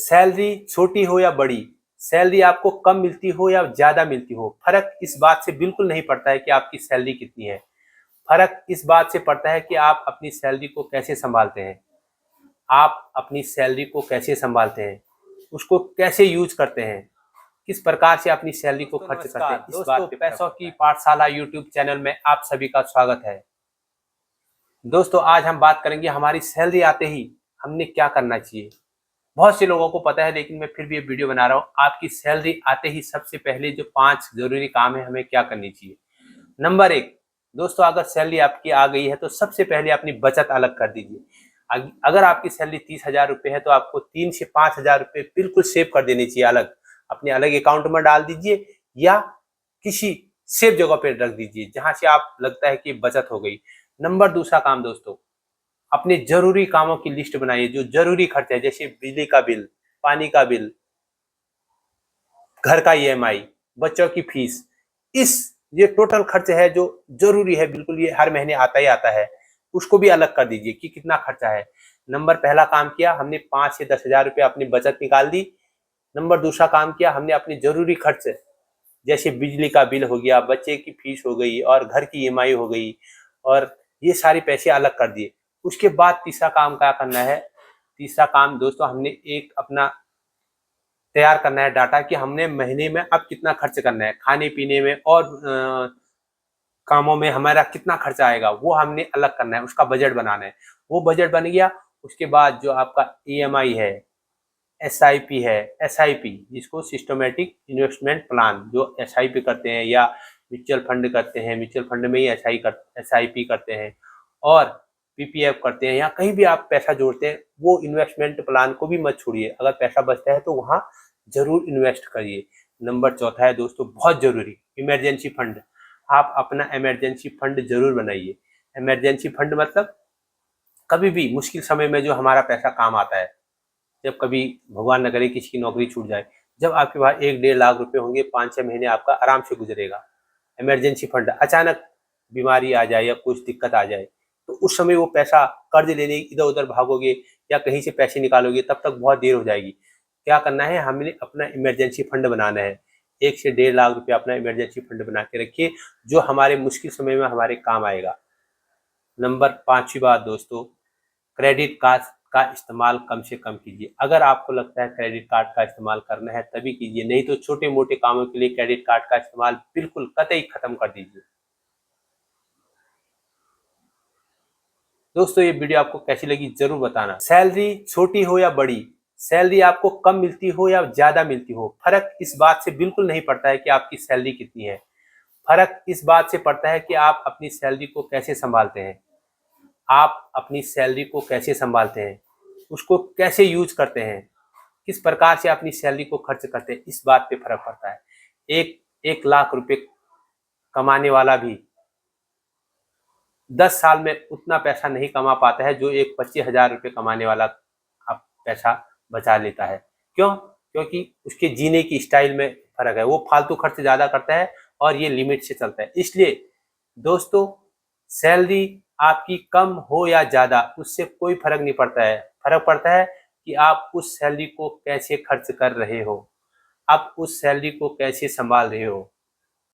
Salary छोटी हो या बड़ी, सैलरी आपको कम मिलती हो या ज़्यादा मिलती हो, फर्क इस बात से बिल्कुल नहीं पड़ता है कि आपकी सैलरी कितनी है। फर्क इस बात से पड़ता है कि आप अपनी सैलरी को कैसे संभालते हैं। आप अपनी सैलरी को कैसे संभालते हैं, उसको कैसे यूज करते हैं, किस प्रकार से अपनी सैलरी को खर्च करते हैं। इस बात पे पैसों की पाठशाला यूट्यूब चैनल में आप सभी का स्वागत है। दोस्तों, आज हम बात करेंगे हमारी सैलरी आते ही हमने क्या करना चाहिए। बहुत से लोगों को पता है, लेकिन मैं फिर भी ये वीडियो बना रहा हूँ। आपकी सैलरी आते ही सबसे पहले जो 5 जरूरी काम है, हमें क्या करनी चाहिए। नंबर 1, दोस्तों, अगर सैलरी आपकी आ गई है तो सबसे पहले अपनी बचत अलग कर दीजिए। अगर आपकी सैलरी 30,000 रुपये है तो आपको 3 से 5,000 रुपये बिल्कुल सेव कर देनी चाहिए। अलग अपने अलग अकाउंट में डाल दीजिए या किसी सेफ जगह पे रख दीजिए जहां से आप लगता है कि बचत हो गई। नंबर दूसरा काम दोस्तों, अपने जरूरी कामों की लिस्ट बनाइए। जो जरूरी खर्च है, जैसे बिजली का बिल, पानी का बिल, घर का ईएमआई, बच्चों की फीस, ये टोटल खर्च है जो जरूरी है, बिल्कुल ये हर महीने आता ही आता है। उसको भी अलग कर दीजिए कि कितना खर्चा है। नंबर पहला काम किया, हमने 5 से 10,000 रुपये अपनी बचत निकाल दी। नंबर दूसरा काम किया, हमने अपनी जरूरी खर्च जैसे बिजली का बिल हो गया, बच्चे की फीस हो गई और घर की ईएमआई हो गई, और ये सारे पैसे अलग कर दिए। उसके बाद तीसरा काम क्या करना है। तीसरा काम दोस्तों, हमने एक अपना तैयार करना है डाटा कि हमने महीने में अब कितना खर्च करना है, खाने पीने में और कामों में हमारा कितना खर्चा आएगा, वो हमने अलग करना है। उसका बजट बनाना है। वो बजट बन गया, उसके बाद जो आपका ईएमआई है, एसआईपी है, एसआईपी जिसको सिस्टमेटिक इन्वेस्टमेंट प्लान, जो एसआईपी करते हैं या म्यूचुअल फंड करते हैं, म्यूचुअल फंड में ही एसआईपी करते हैं, और पीपीएफ करते हैं, या कहीं भी आप पैसा जोड़ते हैं, वो इन्वेस्टमेंट प्लान को भी मत छोड़िए। अगर पैसा बचता है तो वहाँ जरूर इन्वेस्ट करिए। नंबर चौथा है दोस्तों, बहुत जरूरी, इमरजेंसी फंड। आप अपना इमरजेंसी फंड जरूर बनाइए। इमरजेंसी फंड मतलब कभी भी मुश्किल समय में जो हमारा पैसा काम आता है। जब कभी भगवान न करे किसी की नौकरी छूट जाए, जब आपके पास 1-1.5 लाख रुपए होंगे, 5-6 महीने आपका आराम से गुजरेगा। इमरजेंसी फंड, अचानक बीमारी आ जाए या कुछ दिक्कत आ जाए, तो उस समय वो पैसा कर्ज लेने इधर उधर भागोगे या कहीं से पैसे निकालोगे, तब तक बहुत देर हो जाएगी। क्या करना है, हमने अपना इमरजेंसी फंड बनाना है। 1 से 1.5 लाख रुपये अपना इमरजेंसी फंड बना के रखिए, जो हमारे मुश्किल समय में हमारे काम आएगा। नंबर 5वीं बात दोस्तों, क्रेडिट कार्ड का इस्तेमाल कम से कम कीजिए। अगर आपको लगता है क्रेडिट कार्ड का इस्तेमाल करना है तभी कीजिए, नहीं तो छोटे मोटे कामों के लिए क्रेडिट कार्ड का इस्तेमाल बिल्कुल कतई खत्म कर दीजिए। दोस्तों, ये वीडियो आपको कैसी लगी जरूर बताना। सैलरी छोटी हो या बड़ी, सैलरी आपको कम मिलती हो या ज्यादा मिलती हो, फर्क इस बात से बिल्कुल नहीं पड़ता है कि आपकी सैलरी कितनी है। फर्क इस बात से पड़ता है कि आप अपनी सैलरी को कैसे संभालते हैं। आप अपनी सैलरी को कैसे संभालते हैं, उसको कैसे यूज करते हैं, किस प्रकार से अपनी सैलरी को खर्च करते हैं, इस बात पे फर्क पड़ता है। 1 लाख रुपए कमाने वाला भी 10 साल में उतना पैसा नहीं कमा पाता है जो एक 25,000 रुपये कमाने वाला आप पैसा बचा लेता है। क्यों? क्योंकि उसके जीने की स्टाइल में फर्क है। वो फालतू खर्च ज्यादा करता है और ये लिमिट से चलता है। इसलिए दोस्तों, सैलरी आपकी कम हो या ज्यादा, उससे कोई फर्क नहीं पड़ता है। फर्क पड़ता है कि आप उस सैलरी को कैसे खर्च कर रहे हो, आप उस सैलरी को कैसे संभाल रहे हो।